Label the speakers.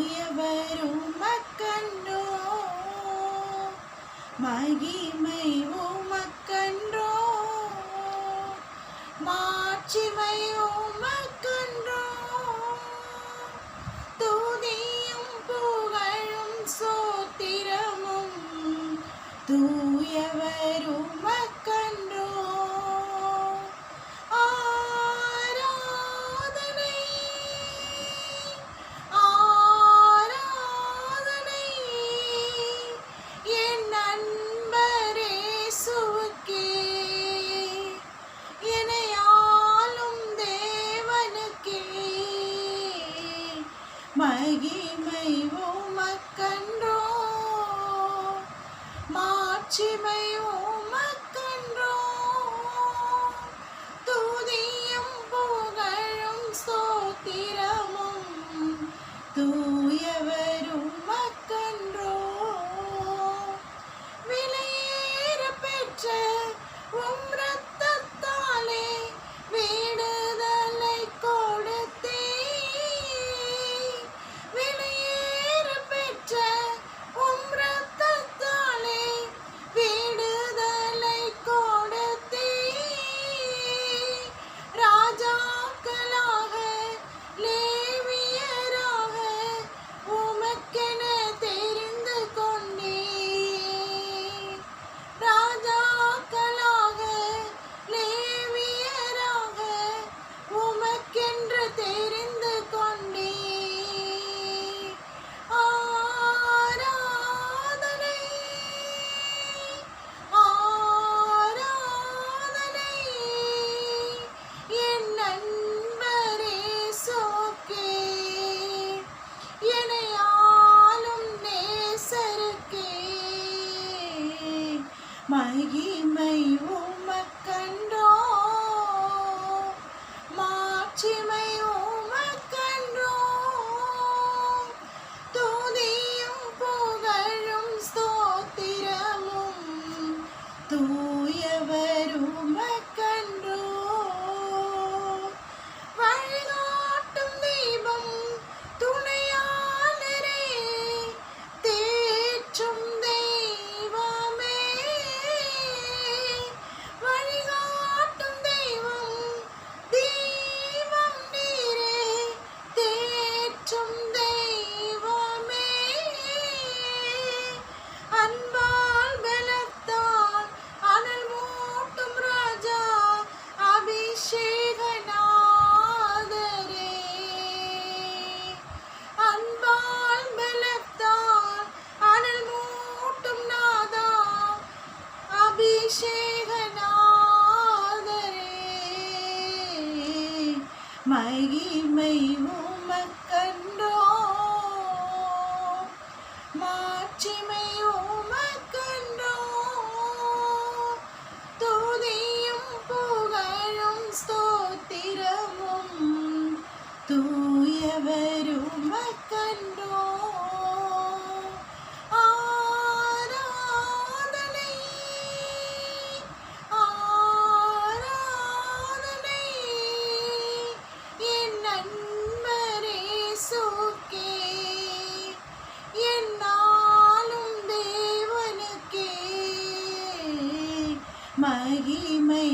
Speaker 1: தூயவர் உமக்கன்றோ, மகிமை உமக்கன்றோ, மாட்சிமை உமக்கன்றோ, துதியும் புகழும் சோத்திரமும் தூயவர் உமக்கன்றோ. மகிமை உமக்கன்றோ, மாட்சிமை உமக்கன்றோ, துதியும் புகழும் ஸ்தோத்திரமும் தூயவர் உமக்கன்றோ. விலையேற பெற்ற உம் இரத்தத்தாலே விடுதலை கொடுத்தே, விலையேற பெற்ற உம் இரத்தத்தாலே விடுதலை கொடுத்தே, ராஜாக்களாக லேவியராக உமக்கென தெரிந்து கொண்டே, ராஜாக்களாக லேவியராக உமக்கென்று தெரிந்து கொண்டே. ஆராதனை ஆராதனை என் நண்பர் இயேசுவுக்கே, என்னை ஆளும் நேசருக்கே. மகிமை உமக்கன்றோ, மாட்சிமை உமக்கன்றோ, துதியும் புகழும் ஸ்தோத்திரமும் தூயவர் உமக்கன்றோ. வழிகாட்டும் தீபம் துணையாளரே, தேற்றும் தெய்வமே, வழிகாட்டும் தெய்வம் தீபம் நீரே, தேற்றும் தெய்வமே, அன்பால் பலத்தால் அனல் மூட்டும் ராஜா அபிஷேகநாதரே, அன்பால் பலத்தால் அனல் மூட்டும் நாதா அபிஷேகநாதரே. மகிமை உமக்கன்றோ, மாட்சிமை உமக்கன்றோ, துதியும் புகழும் ஸ்தோத்திரமும் தூயவர் உமக்கன்றோ. ஆராதனை ஆராதனை என் நண்பர் இயேசுவுக்கே, என் ஆளும் தேவனுக்கே. மகிமை